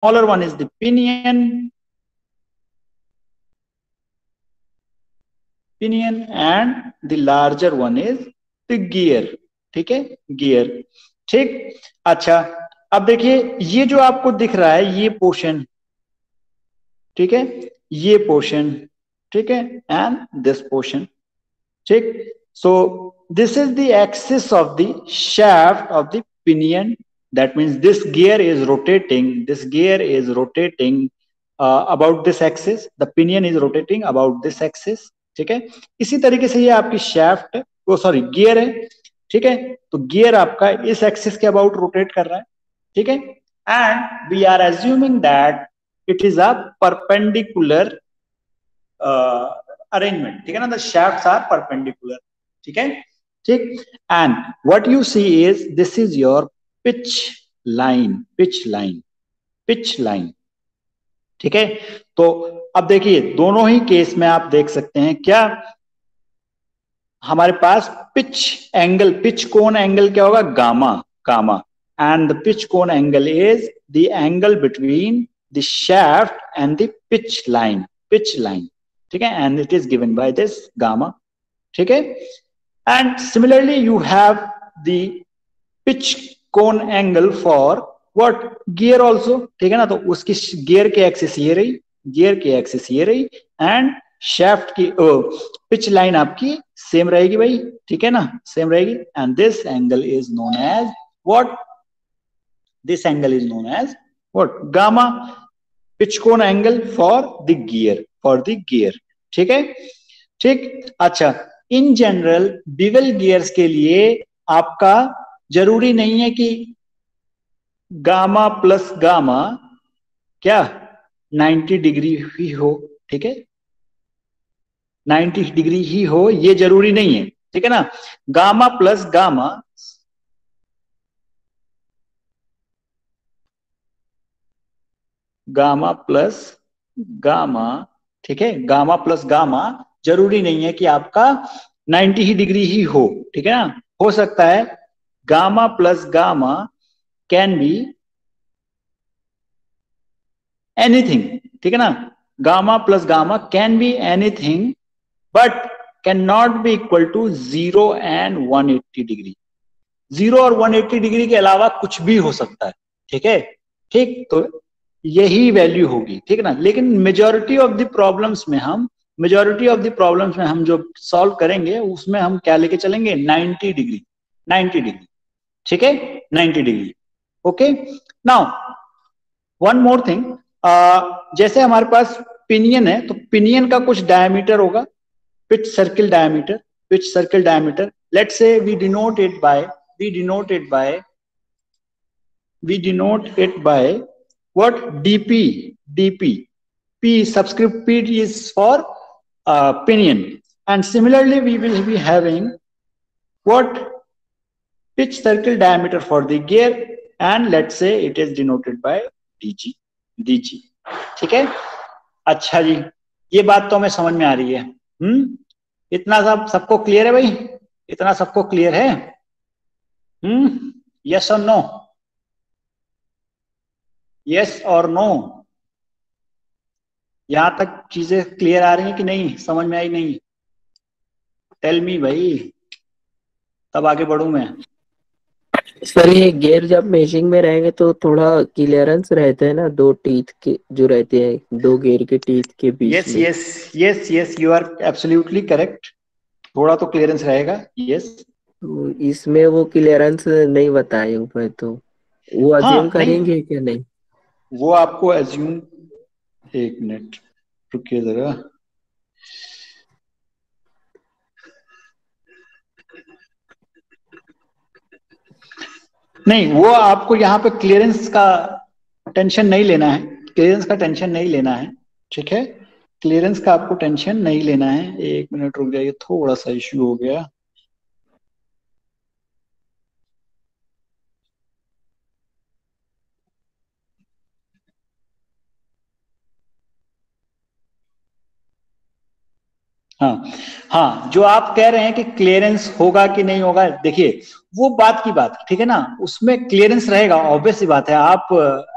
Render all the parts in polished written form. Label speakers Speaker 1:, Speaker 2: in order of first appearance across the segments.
Speaker 1: smaller one is the pinion, and the larger one is the gear. ठीक है, gear. ठीक. अच्छा, अब देखिए ये जो आपको दिख रहा है ये पोर्शन, ठीक है, ये पोर्शन, ठीक है, एंड दिस पोर्शन. ठीक. So this is the axis of the shaft of the pinion. That means this gear is rotating, about this axis. The pinion is rotating about this axis. ठीक है. इसी तरीके से ये आपकी shaft, वो sorry gear है. ठीक है, तो गियर आपका इस एक्सिस के अबाउट रोटेट कर रहा है. ठीक है, and we are assuming that it is a perpendicular arrangement. ठीक है ना, द shafts आर परपेंडिकुलर. ठीक है. ठीक. And what you see is this is your pitch line, pitch line. ठीक है. तो अब देखिए दोनों ही केस में आप देख सकते हैं क्या हमारे पास pitch angle, pitch cone angle क्या होगा, gamma, gamma. And the pitch cone angle is the angle between the shaft and the pitch line, pitch line. ठीक है, and it is given by this gamma. ठीक है. And similarly you have the pitch cone angle for what, gear also. ठीक है ना, तो उसकी gear की एक्सिस ये रही, गियर की एक्सिस ये रही, एंड शाफ्ट की पिच लाइन आपकी सेम रहेगी भाई. ठीक है ना, सेम रहेगी. And this angle is known as what, this angle is known as what, gamma. Pitch cone angle for the gear, for the gear. ठीक है. ठीक. अच्छा, इन जनरल बिवल गियर्स के लिए आपका जरूरी नहीं है कि गामा प्लस गामा क्या 90 डिग्री ही हो. ठीक है, 90 डिग्री ही हो ये जरूरी नहीं है. ठीक है ना, gamma plus gamma, gamma plus gamma, ठीक है, गामा प्लस गामा जरूरी नहीं है कि आपका 90 ही डिग्री ही हो. ठीक है ना, हो सकता है gamma plus gamma can be anything. ठीक है ना, gamma plus gamma can be anything but can not be equal to 0 and 180 degree. 0 और 180 डिग्री के अलावा कुछ भी हो सकता है. ठीक है. ठीक. तो यही वैल्यू होगी. ठीक है ना, लेकिन मेजोरिटी ऑफ द प्रॉब्लम्स में हम जो सॉल्व करेंगे उसमें हम क्या लेके चलेंगे, 90 डिग्री, 90 डिग्री. ठीक है, 90 degree. Okay. Now one more thing, जैसे हमारे पास पिनियन है तो पिनियन का कुछ डायमीटर होगा, pitch circle diameter, pitch circle diameter. Let's say we denote it by, we denote it by what, dp. P subscript p is for pinion. And similarly we will be having what, pitch circle diameter for the gear, and let's say it is denoted by dg. ठीक है. अच्छा जी, ये बात तो हमें समझ में आ रही है. इतना सब सबको क्लियर है भाई, इतना सबको क्लियर है. यस और नो, यस और नो, यहां तक चीजें क्लियर आ रही हैं कि नहीं, समझ में आई नहीं, टेल मी भाई, तब आगे बढ़ू मैं.
Speaker 2: सर ये गियर जब मेशिंग में रहेंगे तो थोड़ा क्लियरेंस रहते हैं ना, दो टीथ के जो रहते हैं, दो गियर के टीथ के बीच
Speaker 1: यस
Speaker 2: में.
Speaker 1: Yes yes yes, you are absolutely correct. थोड़ा तो क्लियरेंस रहेगा. यस.
Speaker 2: तो इसमें वो क्लियरेंस नहीं बताए ऊपर, तो वो अज्यूम
Speaker 1: हाँ नहीं,
Speaker 2: करेंगे क्या नहीं?
Speaker 1: वो आपको एज्यूम, एक मिनट रुकिए जरा. नहीं, वो आपको यहाँ पे क्लियरेंस का टेंशन नहीं लेना है, क्लियरेंस का टेंशन नहीं लेना है. ठीक है, क्लियरेंस का आपको टेंशन नहीं लेना है. एक मिनट रुक जाइए, थोड़ा सा इश्यू हो गया. हाँ हाँ, जो आप कह रहे हैं कि क्लियरेंस होगा कि नहीं होगा, देखिए वो बात की बात, ठीक है ना, उसमें क्लियरेंस रहेगा, ऑब्वियस सी बात है। आप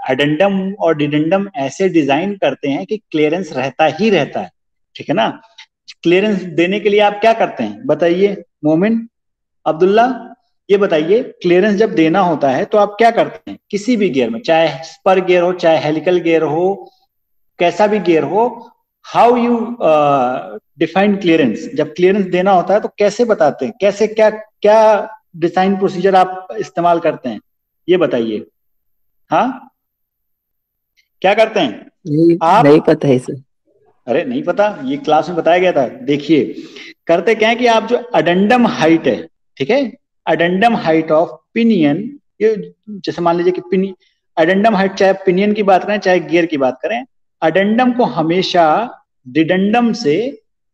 Speaker 1: एडेंडम और डिडेंडम ऐसे डिजाइन करते हैं कि क्लियरेंस रहता ही रहता है, ठीक है ना। क्लियरेंस देने के लिए आप क्या करते हैं बताइए, मोमिन, अब्दुल्ला, ये बताइए, क्लियरेंस जब देना होता है तो आप क्या करते हैं किसी भी गियर में, चाहे स्पर गियर हो, चाहे हेलिकल गियर हो, कैसा भी गियर हो, हाउ यू डिफाइन क्लियरेंस? जब क्लियरेंस देना होता है तो कैसे बताते हैं, कैसे, क्या क्या डिजाइन प्रोसीजर आप इस्तेमाल करते हैं, ये बताइए। हाँ, क्या करते हैं
Speaker 2: नहीं, नहीं
Speaker 1: आप?
Speaker 2: पता है सर।
Speaker 1: अरे नहीं पता, ये क्लास में बताया गया था। देखिए, करते क्या है कि आप जो अडेंडम हाइट है, ठीक है, अडेंडम हाइट ऑफ पिनियन, ये जैसे मान लीजिए कि अडेंडम हाइट, चाहे पिनियन की बात करें चाहे गियर की बात करें, अडेंडम को हमेशा डिडेंडम से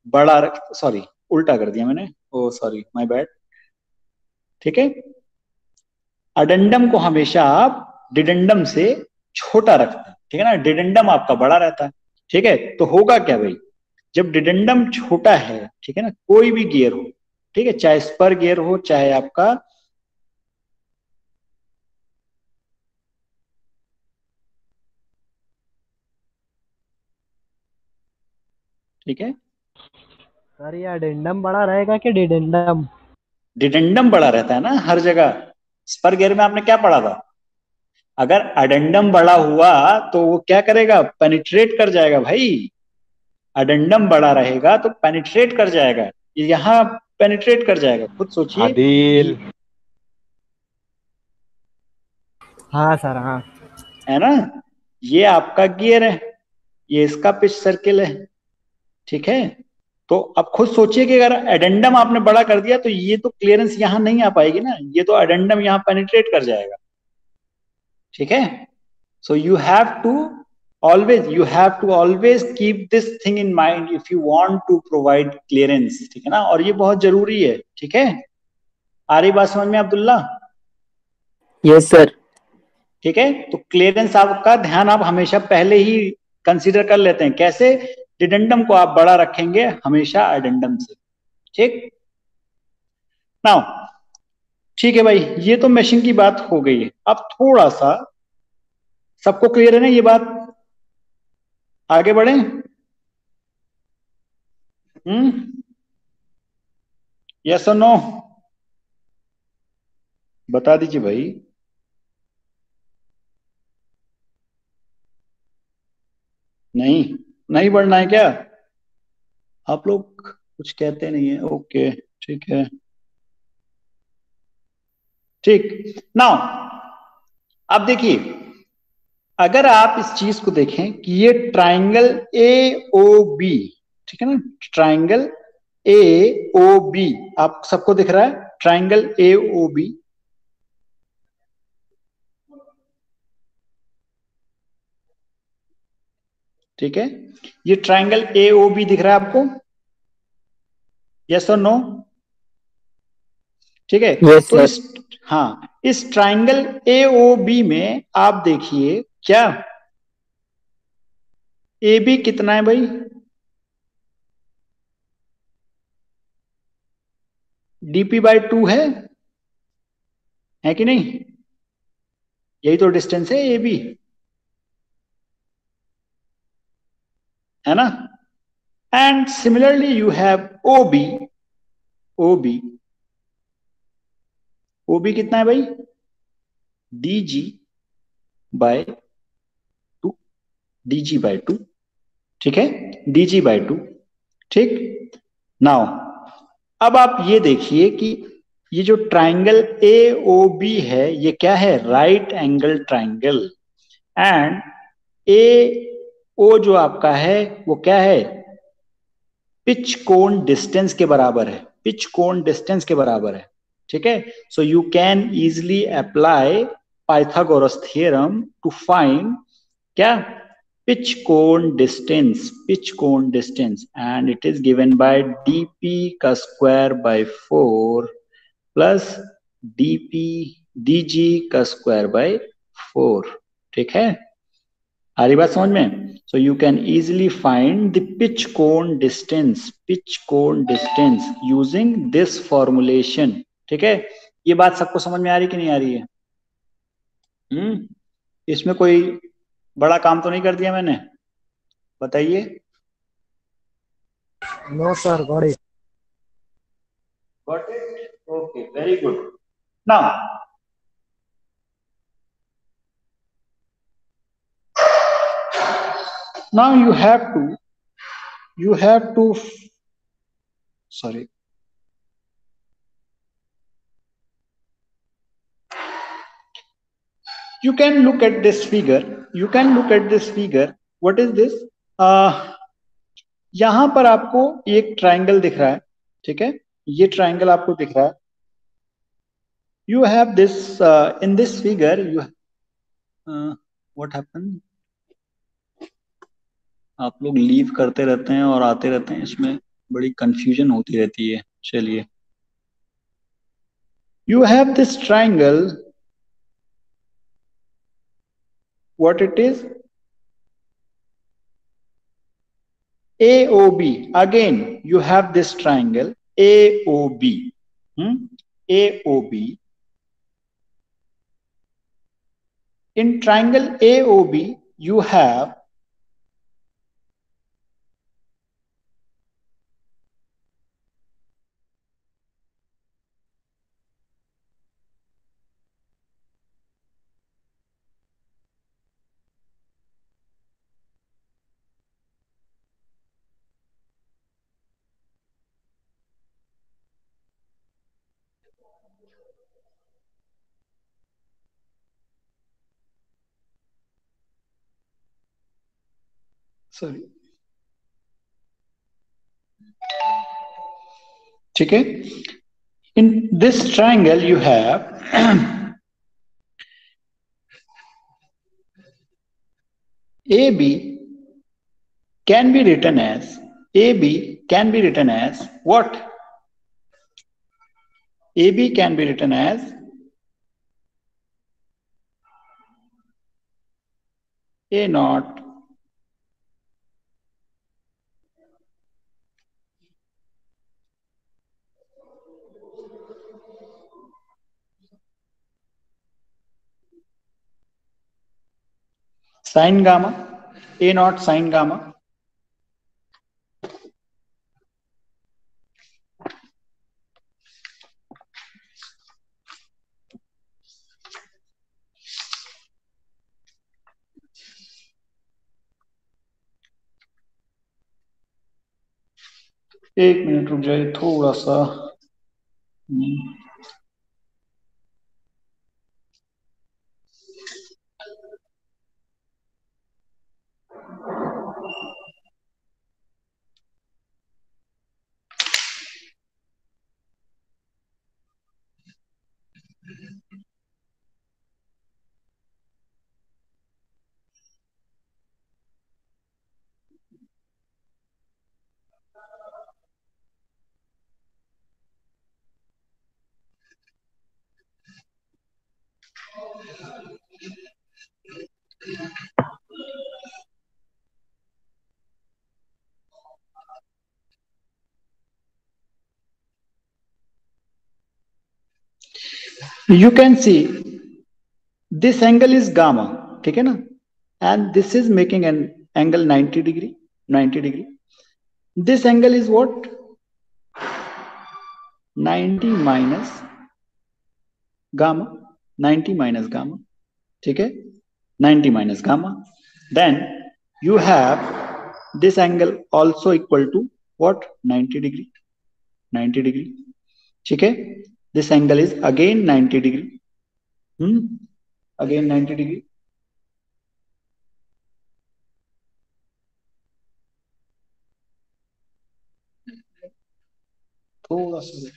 Speaker 1: बड़ा रख, सॉरी उल्टा कर दिया मैंने, ओ सॉरी माय बैड, ठीक है, अडेंडम को हमेशा आप डिडेंडम से छोटा रखते हैं, ठीक है ना, डिडेंडम आपका बड़ा रहता है, ठीक है। तो होगा क्या भाई, जब डिडेंडम छोटा है, ठीक है ना, कोई भी गियर हो, ठीक है, चाहे स्पर गियर हो चाहे आपका, ठीक है,
Speaker 3: सर ये अडेंडम बड़ा रहेगा कि डिडेंडम?
Speaker 1: डिडेंडम बड़ा रहता है ना हर जगह। स्पर गियर में आपने क्या पढ़ा था, अगर अडेंडम बड़ा हुआ तो वो क्या करेगा, पेनिट्रेट कर जाएगा भाई, अडेंडम बड़ा रहेगा तो पेनिट्रेट कर जाएगा, यहाँ पेनिट्रेट कर जाएगा, खुद सोचिए।
Speaker 4: आदिल,
Speaker 3: हाँ सर हाँ।
Speaker 1: है ना, ये आपका गियर है, ये इसका पिच सर्किल है, ठीक है। तो अब खुद सोचिए कि अगर एडेंडम आपने बड़ा कर दिया तो ये तो क्लियरेंस यहां नहीं आ पाएगी ना, ये तो एडेंडम यहां पेनिट्रेट कर जाएगा, ठीक है। सो you have to always keep this thing in mind if you want to provide clearance, ठीक है ना, और ये बहुत जरूरी है, ठीक है। आ रही बात समझ में अब्दुल्ला?
Speaker 2: Yes sir.
Speaker 1: ठीक है, तो क्लियरेंस आपका ध्यान आप हमेशा पहले ही कंसीडर कर लेते हैं, कैसे, डिडेंडम को आप बड़ा रखेंगे हमेशा एडेंडम से, ठीक। नाउ ठीक है भाई, ये तो मैशिंग की बात हो गई है, अब थोड़ा सा, सबको क्लियर है ना ये बात, आगे बढ़े? यस और नो, बता दीजिए भाई। नहीं, नहीं बढ़ना है क्या? आप लोग कुछ कहते नहीं है, ओके ठीक है, ठीक। नाउ अब देखिए, अगर आप इस चीज को देखें कि ये ट्राइंगल ए ओ बी, ठीक है ना, ट्राइंगल ए ओ बी, आप सबको दिख रहा है ट्राइंगल ए ओ बी, ठीक है, ये ट्राइंगल ए ओ बी दिख रहा है आपको, यस और नो? ठीक है,
Speaker 2: यस
Speaker 1: तो
Speaker 2: सर।
Speaker 1: इस, हाँ, इस ट्राइंगल ए ओ बी में आप देखिए क्या, ए बी कितना है भाई, डीपी बाय 2 है कि नहीं? यही तो डिस्टेंस है ए बी, है ना। And similarly you have o b, o b, o b कितना है भाई, d g by 2, d g by 2, ठीक है, डी जी बाय 2, ठीक। नाउ अब आप ये देखिए कि ये जो ट्राइंगल ए ओ बी है ये क्या है, राइट एंगल ट्राइंगल, एंड ए ओ जो आपका है वो क्या है, पिच कोण डिस्टेंस के बराबर है, पिच कोण डिस्टेंस के बराबर है, ठीक है। So you can easily apply Pythagoras theorem to find क्या, pitch cone distance, pitch cone distance, and it is given by dp का square by 4 plus dp dg का square by 4, ठीक है। आ रही बात समझ में? So you can easily find the pitch cone distance using this formulation. ठीक है, ये बात सबको समझ में आ रही कि नहीं आ रही है? इसमें कोई बड़ा काम तो नहीं कर दिया मैंने? बताइए।
Speaker 3: No sir, got it.
Speaker 1: Got it? Okay, very good. Now you have to sorry. You can look at this figure. What is this? यहां पर आपको एक ट्राइंगल दिख रहा है, ठीक है, ये ट्राइंगल आपको दिख रहा है. You have this in this figure. What happened? आप लोग लीव करते रहते हैं और आते रहते हैं, इसमें बड़ी कंफ्यूजन होती रहती है. चलिए, you have this triangle. What it is? AOB. Again, you have this triangle AOB. AOB. In triangle AOB, you have sorry. ठीक है, in this triangle you have AB can be written as what? AB can be written as A naught sin gamma, A naught sin gamma. एक minute रुक जाइए थोड़ा सा. You can see this angle is gamma, ठीक है ना, and this is making an angle 90 degree. This angle is what? 90 minus gamma. ठीक है, 90 minus gamma. Then you have this angle also equal to what? 90 degree. ठीक है, this angle is again 90 degree. Again 90 degree. थोड़ा सा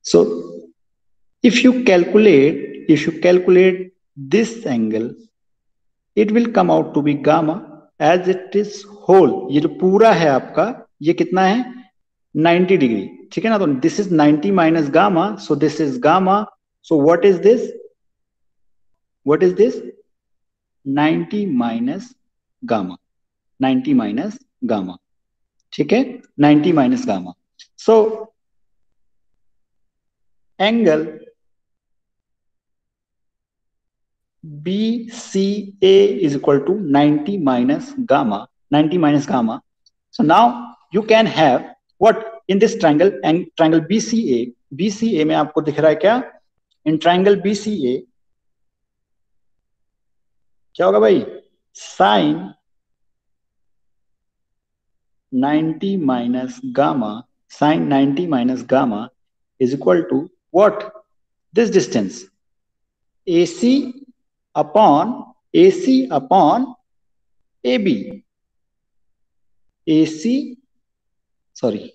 Speaker 1: so if you calculate this angle, it will come out to be gamma as it is whole. ये जो पूरा है आपका, ये कितना है 90 डिग्री, ठीक है ना. तो this is 90 minus gamma, so this is gamma. So what is this, what is this 90 minus gamma, 90 minus gamma, ठीक है, 90 minus gamma. So angle BCA is equal to 90 minus gamma, 90 minus gamma. So now you can have what in this triangle, and triangle BCA, BCA में आपको दिख रहा है क्या, in triangle BCA क्या होगा भाई, sin 90 minus gamma, sin 90 minus gamma is equal to what, this distance AC upon AB, AC, sorry,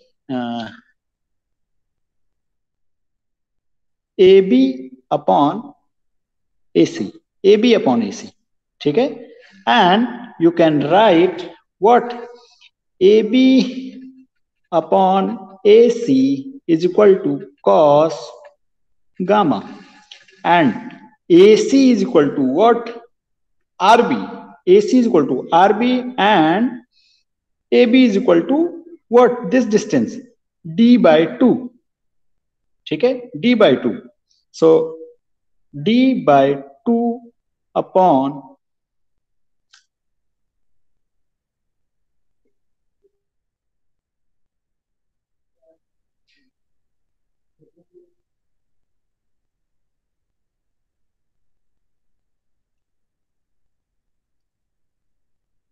Speaker 1: AB upon AC, AB upon AC, ठीक है. And you can write what, AB upon AC is equal to cos gamma, and AC is equal to what, RB, AC is equal to RB, and AB is equal to what, this distance D by 2, ठीक है, D by 2. So D by 2 upon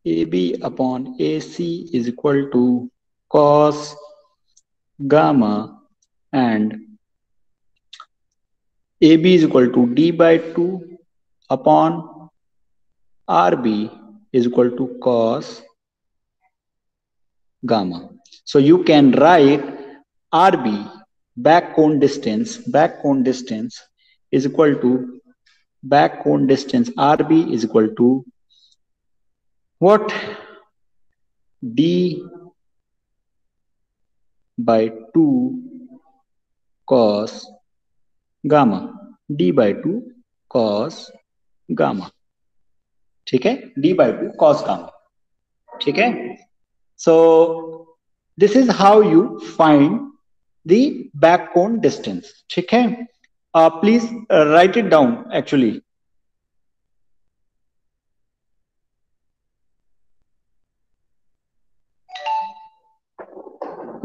Speaker 1: AB upon AC is equal to cos gamma, and AB is equal to D by 2 upon RB is equal to cos gamma. So you can write RB, back cone distance is equal to, back cone distance RB is equal to what, D by 2 cos gamma, D by 2 cos gamma, ठीक है, D by 2 cos gamma, ठीक है. So this is how you find the back cone distance, ठीक है. Please write it down actually.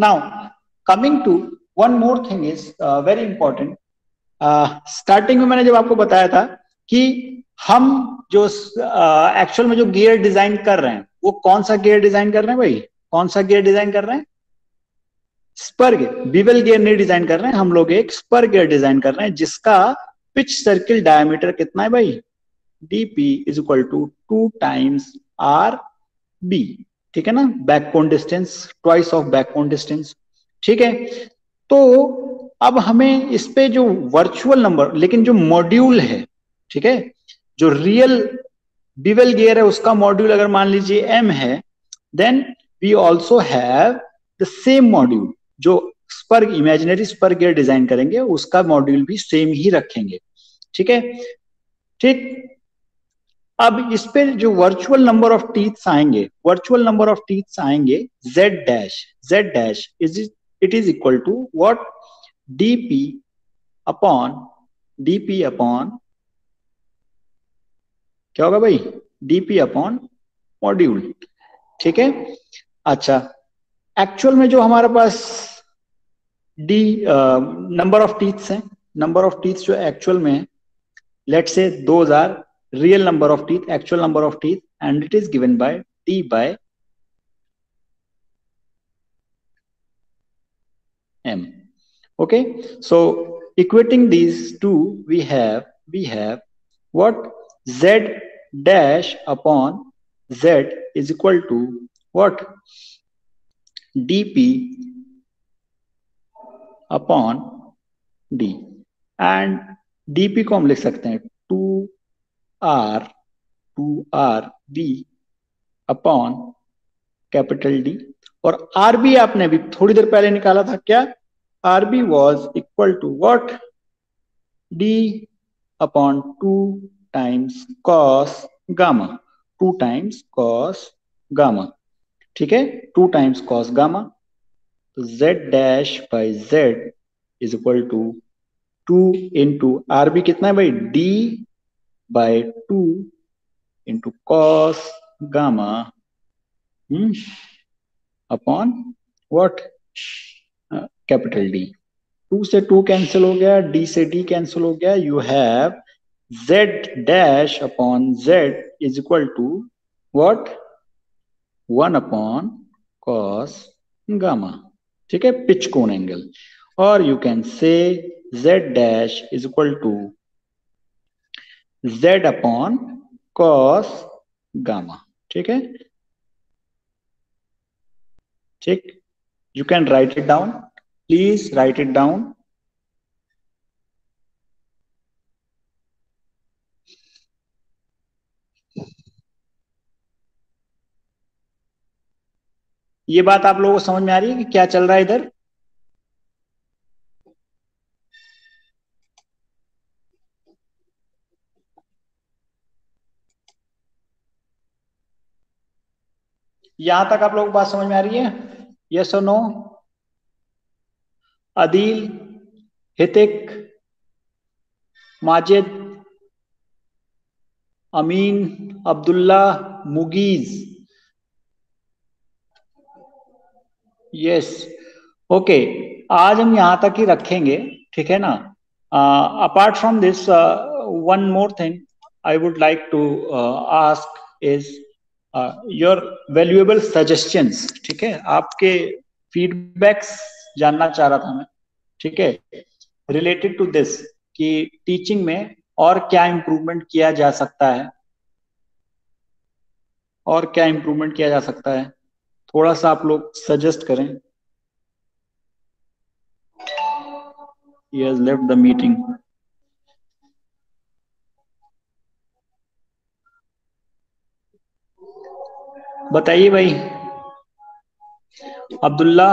Speaker 1: Now coming to one more thing is very important. Starting में मैंने जब आपको बताया था कि हम जो एक्चुअल में जो गियर डिजाइन कर रहे हैं, वो कौन सा गियर डिजाइन कर रहे हैं भाई, कौन सा गियर डिजाइन कर रहे हैं, स्पर गियर. बीवल गियर नहीं डिजाइन कर रहे हैं हम लोग, एक स्पर गियर डिजाइन कर रहे हैं जिसका पिच सर्किल डायमीटर कितना है भाई, DP is equal to 2 times RB, ठीक है ना, back cone distance, twice of back cone distance, ठीक है. तो अब हमें इस पे जो वर्चुअल नंबर, लेकिन जो मॉड्यूल है, ठीक है, जो रियल बीवल गियर है उसका मॉड्यूल अगर मान लीजिए M है, then we also have the same module. जो spur, imaginary spur gear design करेंगे उसका मॉड्यूल भी सेम ही रखेंगे, ठीक है, ठीक. अब इस पे जो वर्चुअल नंबर ऑफ टीथ्स आएंगे, वर्चुअल नंबर ऑफ टीथ्स आएंगे Z dash is, it is equal to what, DP upon क्या होगा भाई, DP अपॉन मॉड्यूल, ठीक है. अच्छा, एक्चुअल में जो हमारे पास नंबर ऑफ टीथ्स हैं, नंबर ऑफ टीथ्स जो एक्चुअल में, let's say 2000 real number of teeth, actual number of teeth, and it is given by D by M. Okay, so equating these two, we have what, Z dash upon Z is equal to what, DP upon D, and DP को हम लिख सकते हैं 2R 2RB upon capital D. और RB आपने अभी थोड़ी देर पहले निकाला था, क्या? RB was equal to what? D upon 2 times cos gamma, 2 times cos gamma, ठीक है, 2 टाइम्स कॉस गामा। तो z dash by z is equal to 2 into RB कितना है भाई? D by 2 into cos gamma upon what? Capital D. 2 से 2 cancel हो गया, D से डी कैंसिल हो गया, you have z dash upon z is equal to what? 1 upon cos gamma, ठीक है, पिच कोन एंगल। और you can say z dash is equal to z upon cos gamma, ठीक है, ठीक। You can write it down. Please write it down. ये बात आप लोगों को समझ में आ रही है कि क्या चल रहा है इधर? यहां तक आप लोगों को बात समझ में आ रही है? यस और no? Adeel, Hitik, Majid, Amin, Abdullah, Mugees? Yes, okay. आज हम यहां तक ही रखेंगे, ठीक है ना? Apart from this, one more thing I would like to ask is your valuable suggestions, ठीक है, आपके फीडबैक्स जानना चाह रहा था मैं, ठीक है, रिलेटेड टू दिस, कि टीचिंग में और क्या इम्प्रूवमेंट किया जा सकता है, और क्या इम्प्रूवमेंट किया जा सकता है, थोड़ा सा आप लोग सजेस्ट करें। He has left the meeting. बताइए भाई। अब्दुल्ला,